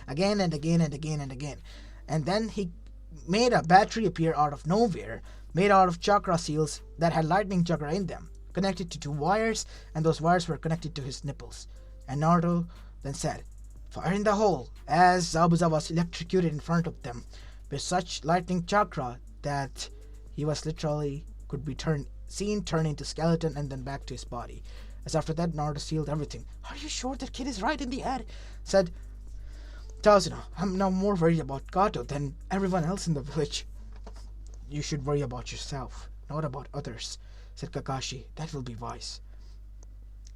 Speaker 1: Again and again and again and again. And then he made a battery appear out of nowhere, made out of chakra seals that had lightning chakra in them, connected to two wires, and those wires were connected to his nipples. And Naruto then said, "Fire in the hole," as Zabuza was electrocuted in front of them with such lightning chakra that he was literally could be seen turn into skeleton and then back to his body. As after that, Naruto sealed everything. "Are you sure that kid is right in the head?" said Tazuna. "I'm now more worried about Kato than everyone else in the village." "You should worry about yourself, not about others," said Kakashi. "That will be wise."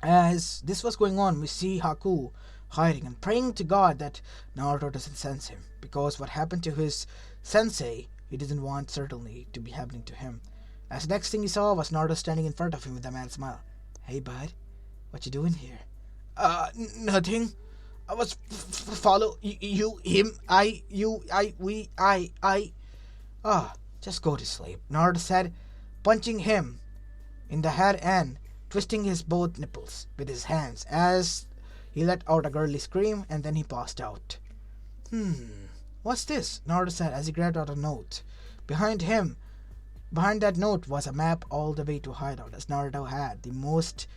Speaker 1: As this was going on, we see Haku hiding and praying to God that Naruto doesn't sense him, because what happened to his sensei, he didn't want certainly to be happening to him. As the next thing he saw was Naruto standing in front of him with a mad smile. "Hey bud, what you doing here?" Nothing. I was follow you, him, I, you, I, we, I. Just go to sleep," Naruto said, punching him in the head and twisting his both nipples with his hands as he let out a girly scream, and then he passed out. What's this?" Naruto said as he grabbed out a note. Behind that note was a map all the way to hideout, as Naruto had the most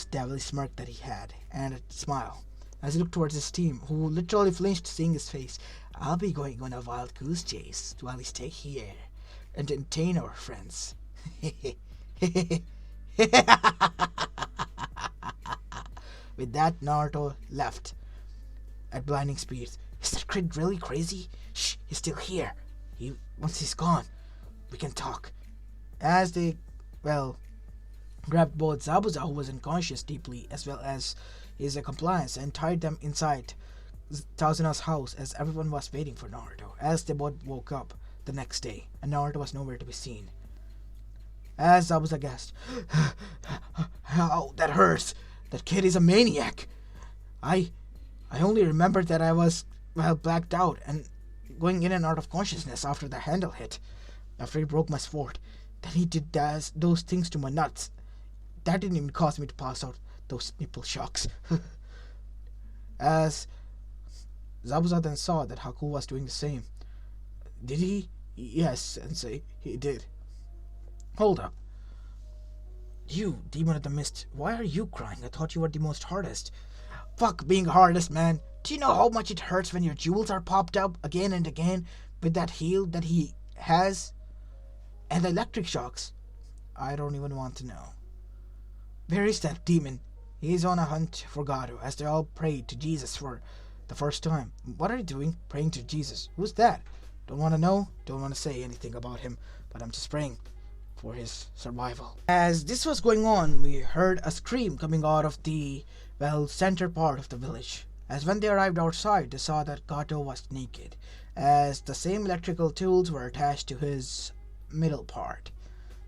Speaker 1: devilish smirk that he had, and a smile as he looked towards his team, who literally flinched seeing his face. "I'll be going on a wild goose chase while we stay here and entertain our friends." With that, Naruto left at blinding speed. "Is that kid really crazy? Shh, he's still here. Once he's gone, we can talk." As they, grabbed both Zabuza, who was unconscious deeply, as well as his accomplice, and tied them inside Tazuna's house as everyone was waiting for Naruto, as they both woke up the next day, and Naruto was nowhere to be seen. As Zabuza gasped, "Ow, that hurts. That kid is a maniac. I only remembered that I was, blacked out and going in and out of consciousness after the handle hit, after he broke my sword. Then he did those things to my nuts. That didn't even cause me to pass out. Those nipple shocks." As Zabuza then saw that Haku was doing the same. "Did he?" "Yes, Sensei, he did." "Hold up. You, demon of the mist, why are you crying? I thought you were the most hardest." "Fuck being hardest, man. Do you know how much it hurts when your jewels are popped up again and again with that heel that he has? And the electric shocks?" "I don't even want to know." "Where is that demon?" "He's on a hunt for Gato," as they all prayed to Jesus for The first time. What are you doing? Praying to Jesus. Who's that? Don't want to know. Don't want to say anything about him. But I'm just praying for his survival. As this was going on, we heard a scream coming out of the, center part of the village. As when they arrived outside, they saw that Kato was naked, as the same electrical tools were attached to his middle part,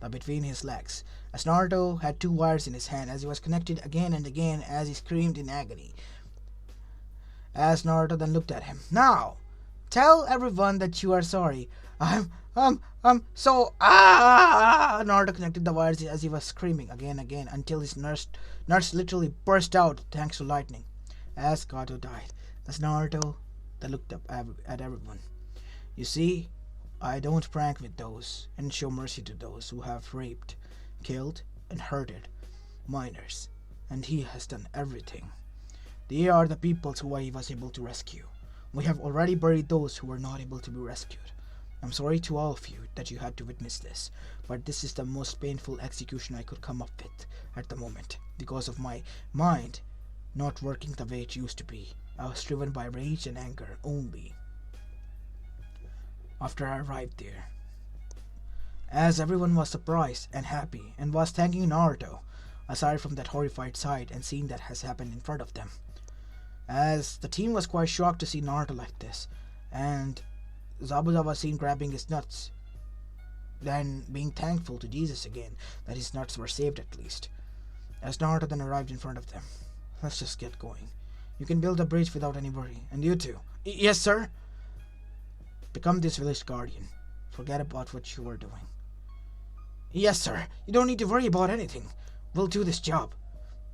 Speaker 1: between his legs, as Naruto had two wires in his hand, as he was connected again and again as he screamed in agony. As Naruto then looked at him. Now, tell everyone that you are sorry. Naruto connected the wires as he was screaming again and again until his nurse literally burst out thanks to lightning. As Kato died, as Naruto then looked up at everyone. You see, I don't prank with those and show mercy to those who have raped, killed, and hurted minors, and he has done everything. They are the peoples who I was able to rescue. We have already buried those who were not able to be rescued. I'm sorry to all of you that you had to witness this, but this is the most painful execution I could come up with at the moment, because of my mind not working the way it used to be. I was driven by rage and anger only. After I arrived there, as everyone was surprised and happy and was thanking Naruto, aside from that horrified sight and scene that has happened in front of them, as the team was quite shocked to see Naruto like this, and Zabuza was seen grabbing his nuts, then being thankful to Jesus again that his nuts were saved at least. As Naruto then arrived in front of them, let's just get going. You can build a bridge without any worry, and you too. Yes, sir. Become this village guardian. Forget about what you were doing. Yes, sir. You don't need to worry about anything. We'll do this job.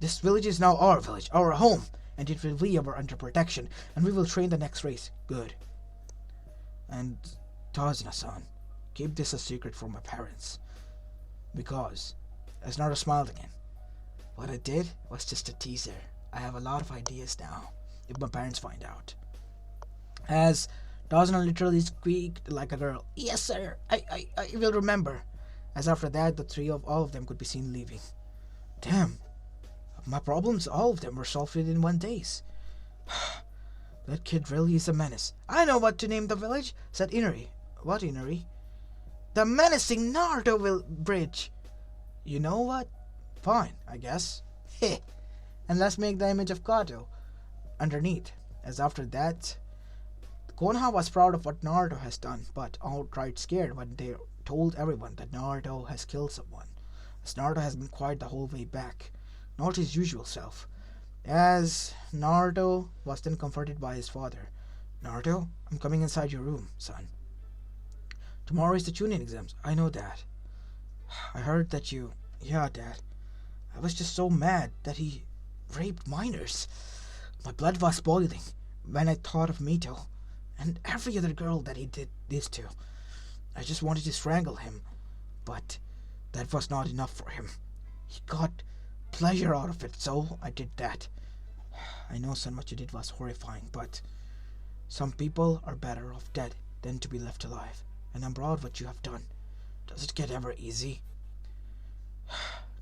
Speaker 1: This village is now our village, our home, and it will be under protection, and we will train the next race. Good. And Tazuna-san, keep this a secret from my parents. Because, as Naruto smiled again, what I did was just a teaser. I have a lot of ideas now, if my parents find out. As Tazuna literally squeaked like a girl. Yes, sir, I will remember. As after that, all of them could be seen leaving. Damn, my problems, all of them were solved within 1 day. That kid really is a menace. I know what to name the village, said Inari. What, Inari? The menacing Naruto bridge. You know what? Fine, I guess. Heh. And let's make the image of Kato underneath. As after that, Konoha was proud of what Naruto has done, but outright scared when they told everyone that Naruto has killed someone, as Naruto has been quiet the whole way back, not his usual self. As Naruto was then comforted by his father. Naruto, I'm coming inside your room, son. Tomorrow is the Chunin exams. I know that. I heard that you... Yeah, Dad. I was just so mad that he raped minors. My blood was boiling when I thought of Mito and every other girl that he did this to. I just wanted to strangle him, but that was not enough for him. He got pleasure out of it, so I did that. I know, son, what you did was horrifying, but some people are better off dead than to be left alive, and I'm proud of what you have done. Does it get ever easy?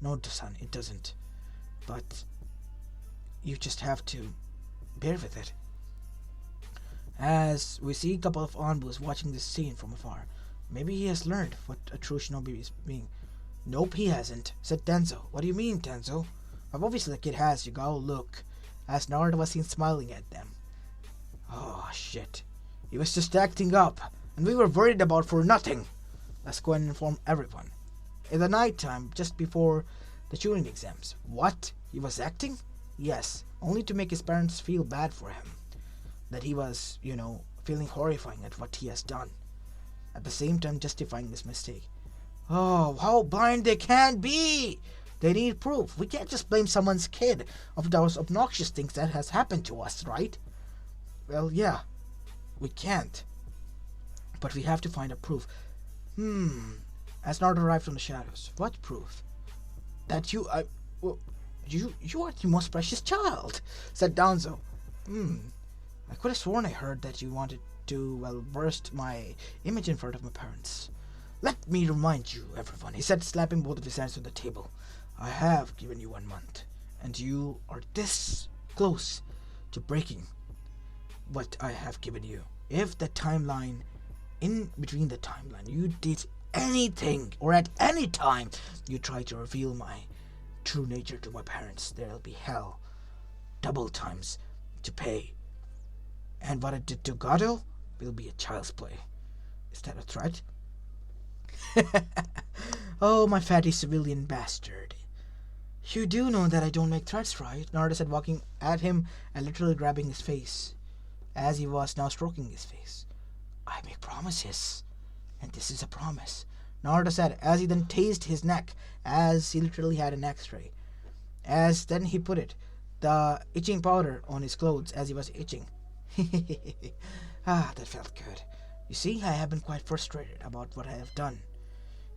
Speaker 1: No, son, it doesn't. But you just have to bear with it. As we see a couple of Anbus watching this scene from afar. Maybe he has learned what a true shinobi is being. Nope, he hasn't, said Tenzo. What do you mean, Tenzo? Obviously the kid has, you gotta look. As Naruto was seen smiling at them. Oh, shit. He was just acting up, and we were worried about for nothing. Let's go and inform everyone. In the night time, just before the Chunin exams. What? He was acting? Yes, only to make his parents feel bad for him. That he was, feeling horrifying at what he has done. At the same time justifying his mistake. Oh, how blind they can be! They need proof. We can't just blame someone's kid of those obnoxious things that has happened to us, right? Well, yeah, we can't. But we have to find a proof. As Naruto arrived from the shadows. What proof? That you are the most precious child, said Danzo. I could have sworn I heard that you wanted to, burst my image in front of my parents. Let me remind you, everyone, he said, slapping both of his hands on the table. I have given you 1 month, and you are this close to breaking what I have given you. If the timeline, in between the timeline, you did anything, or at any time you try to reveal my true nature to my parents, there'll be hell, double times to pay. And what I did to Gato will be a child's play. Is that a threat? Oh, my fatty civilian bastard. You do know that I don't make threats, right? Naruto said, walking at him and literally grabbing his face, as he was now stroking his face. I make promises, and this is a promise, Naruto said, as he then tased his neck, as he literally had an x-ray. As then he put it, the itching powder on his clothes as he was itching. Ah, that felt good. You see, I have been quite frustrated about what I have done.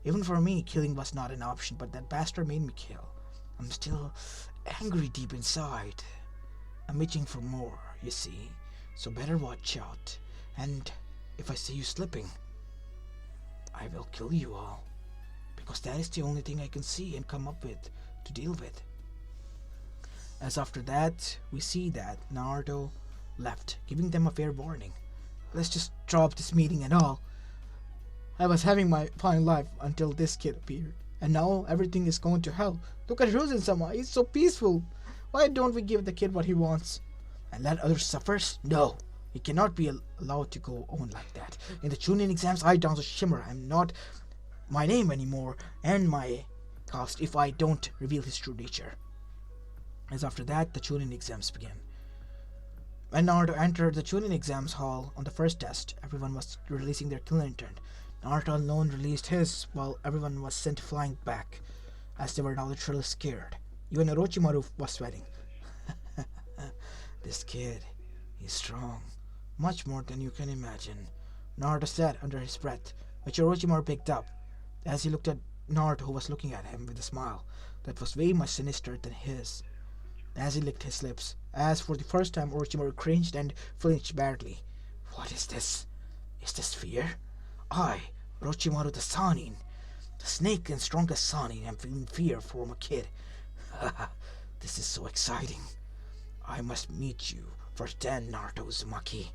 Speaker 1: Even for me, killing was not an option, but that bastard made me kill. I'm still angry deep inside. I'm itching for more, you see, so better watch out. And if I see you slipping, I will kill you all, because that is the only thing I can see and come up with to deal with. As after that, we see that Naruto left, giving them a fair warning. Let's just drop this meeting and all. I was having my fine life until this kid appeared, and now everything is going to hell. Look at Hiruzen-sama, he's so peaceful. Why don't we give the kid what he wants and let others suffer? No, he cannot be allowed to go on like that. In the Chunin exams, I down to Shimmer. I'm not my name anymore and my caste if I don't reveal his true nature. As after that, the Chunin exams began. When Naruto entered the Chunin exams hall on the first test, everyone was releasing their kill intern. Naruto alone released his, while everyone was sent flying back, as they were now literally scared. Even Orochimaru was sweating. This kid, he's strong. Much more than you can imagine, Naruto said under his breath, which Orochimaru picked up, as he looked at Naruto, who was looking at him with a smile that was way much sinister than his, as he licked his lips, as for the first time Orochimaru cringed and flinched badly. What is this? Is this fear? I, Orochimaru the Sannin, the snake and strongest Sannin, am feeling fear from a kid. This is so exciting. I must meet you first then, Naruto Uzumaki.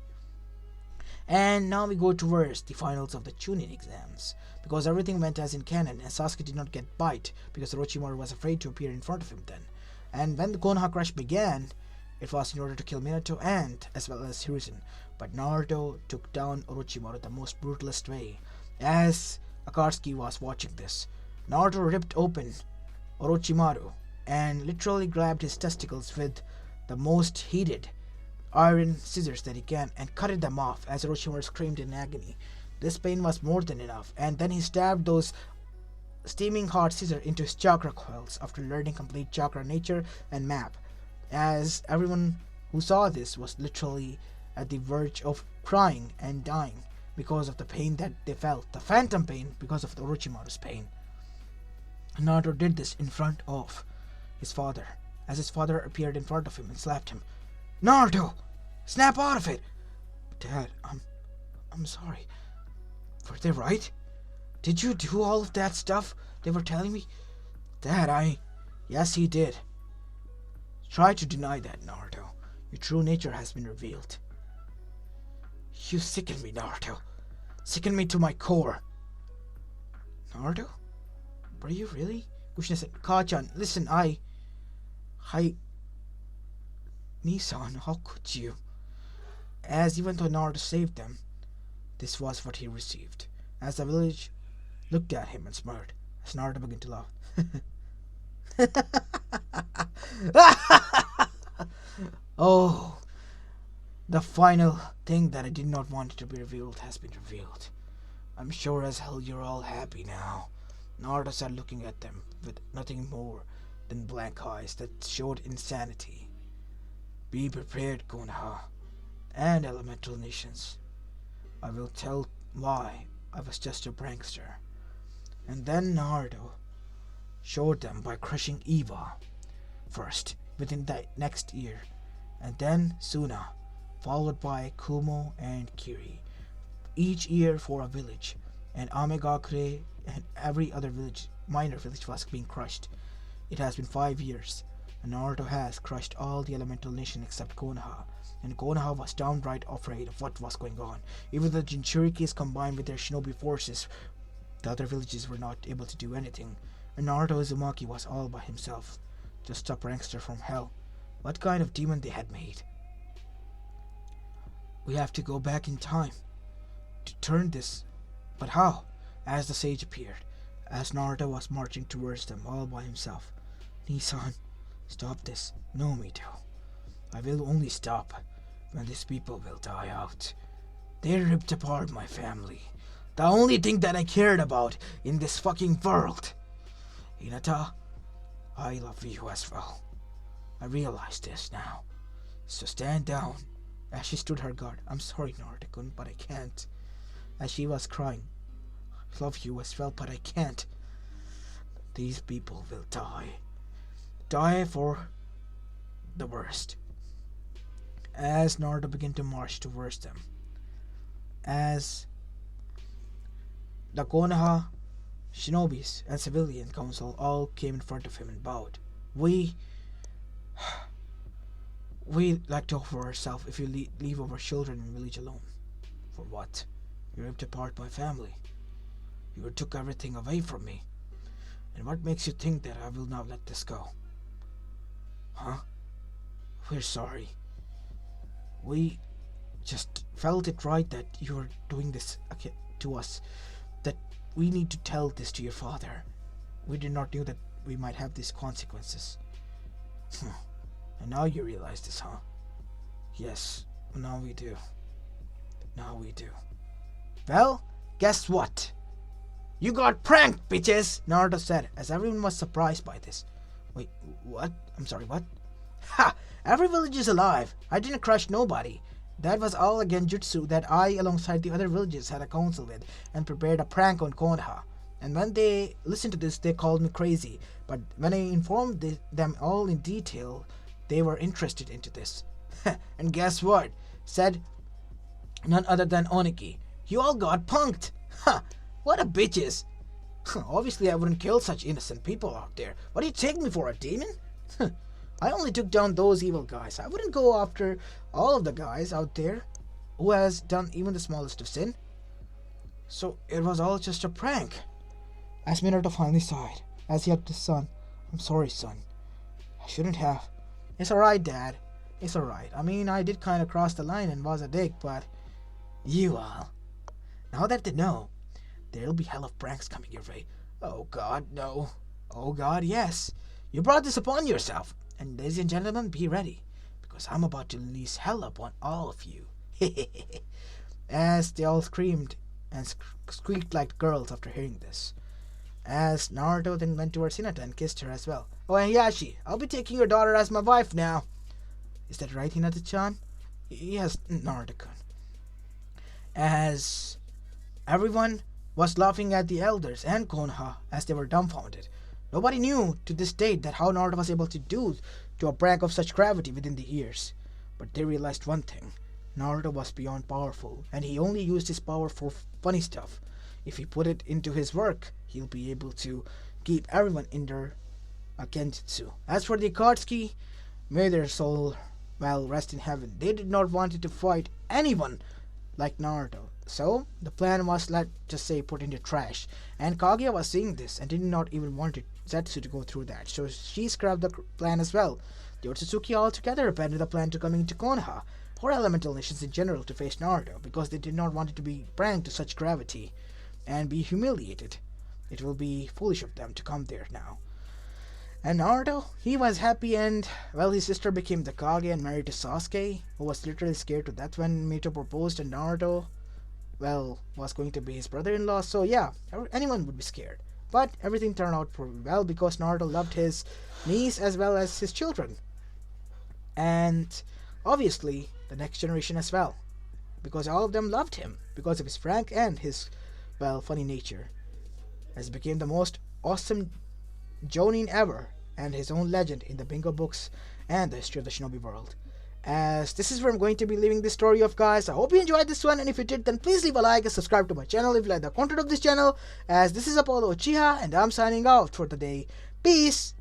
Speaker 1: And now we go towards the finals of the Chunin exams, because everything went as in canon and Sasuke did not get bite because Orochimaru was afraid to appear in front of him then. And when the Konoha crash began, it was in order to kill Minato and as well as Hiruzen, but Naruto took down Orochimaru the most brutalist way. As Akatsuki was watching this, Naruto ripped open Orochimaru and literally grabbed his testicles with the most heated iron scissors that he can and cut them off as Orochimaru screamed in agony. This pain was more than enough, and then he stabbed those steaming hot scissors into his chakra coils after learning complete chakra nature and map, as everyone who saw this was literally at the verge of crying and dying because of the pain that they felt, the phantom pain because of the Orochimaru's pain. Naruto did this in front of his father, as his father appeared in front of him and slapped him. Naruto! Snap out of it! Dad, I'm sorry. Were they right? Did you do all of that stuff they were telling me? Dad, Yes, he did. Try to deny that, Naruto. Your true nature has been revealed. You sicken me, Naruto. Sicken me to my core. Naruto? Were you really? Kushina said, Kacchan, listen, Nissan, how could you? As even though Naruto saved them, this was what he received. As the village looked at him and smirked, as Naruto began to laugh. Oh, the final thing that I did not want to be revealed has been revealed. I'm sure as hell you're all happy now. Naruto said, looking at them with nothing more than blank eyes that showed insanity. Be prepared, Konoha and elemental nations. I will tell why I was just a prankster. And then Naruto showed them by crushing Eva first within the next year, and then Suna, followed by Kumo and Kiri, each year for a village, and Amegakure and every other village, minor village was being crushed. It has been 5 years, and Naruto has crushed all the elemental nation except Konoha. And Konoha was downright afraid of what was going on. Even the Jinchurikis combined with their shinobi forces, the other villages were not able to do anything. And Naruto Uzumaki was all by himself, just a prankster from hell. What kind of demon they had made? We have to go back in time to turn this. But how? As the sage appeared, as Naruto was marching towards them all by himself. Nissan, stop this. No, Mito. I will only stop when these people will die out. They ripped apart my family. The only thing that I cared about in this fucking world. Hinata, I love you as well. I realize this now. So stand down. As she stood her guard. I'm sorry, Naruto-kun, but I can't. As she was crying. I love you as well, but I can't. These people will die. Die for the worst. As Naruto began to march towards them. As the Konoha shinobis and civilian council all came in front of him and bowed. We'd like to offer ourselves if you leave our children and village alone. For what? You ripped apart my family. You took everything away from me. And what makes you think that I will not let this go? Huh? We're sorry. We just felt it right that you were doing this to us. That we need to tell this to your father. We did not know that we might have these consequences. And now you realize this, huh? Yes, now we do. Now we do. Well, guess what? You got pranked, bitches! Naruto said, as everyone was surprised by this. Wait, what? I'm sorry, what? Ha! Every village is alive. I didn't crush nobody. That was all a genjutsu that I, alongside the other villages, had a council with and prepared a prank on Konoha. And when they listened to this, they called me crazy. But when I informed them all in detail, they were interested into this. And guess what? Said none other than Oniki. You all got punked. Ha! What a bitches. Obviously I wouldn't kill such innocent people out there. What do you take me for, a demon? I only took down those evil guys. I wouldn't go after all of the guys out there who has done even the smallest of sin. So it was all just a prank. As Minato finally sighed, as he hugged his son. I'm sorry, son. I shouldn't have. It's alright, Dad. It's alright. I mean, I did kind of cross the line and was a dick, but you all. Now that they know, there'll be hell of pranks coming your way. Oh God, no. Oh God, yes. You brought this upon yourself. And ladies and gentlemen, be ready, because I'm about to unleash hell upon all of you. As they all screamed and squeaked like girls after hearing this. As Naruto then went towards Hinata and kissed her as well. Oh, and Yashi, I'll be taking your daughter as my wife now. Is that right, Hinata-chan? Yes, Naruto-kun. As everyone was laughing at the elders and Konoha as they were dumbfounded. Nobody knew to this date that how Naruto was able to do to a prank of such gravity within the years. But they realized one thing. Naruto was beyond powerful, and he only used his power for funny stuff. If he put it into his work, he'll be able to keep everyone in their genjutsu. As for the Akatsuki, may their soul rest in heaven. They did not want to fight anyone like Naruto. So, the plan was, let's just say, put in the trash. And Kaguya was seeing this and did not even want Zetsu to go through that. So she scrapped the plan as well. The Otsutsuki altogether abandoned the plan to coming to Konoha, or elemental nations in general, to face Naruto, because they did not want it to be pranked to such gravity and be humiliated. It will be foolish of them to come there now. And Naruto, he was happy, and, well, his sister became the Kage and married to Sasuke, who was literally scared to death when Mito proposed, and Naruto, well, was going to be his brother-in-law, so yeah, anyone would be scared. But everything turned out pretty well because Naruto loved his niece as well as his children. And obviously, the next generation as well. Because all of them loved him because of his frank and his, well, funny nature. As became the most awesome Jonin ever and his own legend in the bingo books and the history of the shinobi world. As this is where I'm going to be leaving this story off, guys. I hope you enjoyed this one, and if you did, then please leave a like and subscribe to my channel if you like the content of this channel. As this is Apollo Uchiha, and I'm signing out for the day. Peace!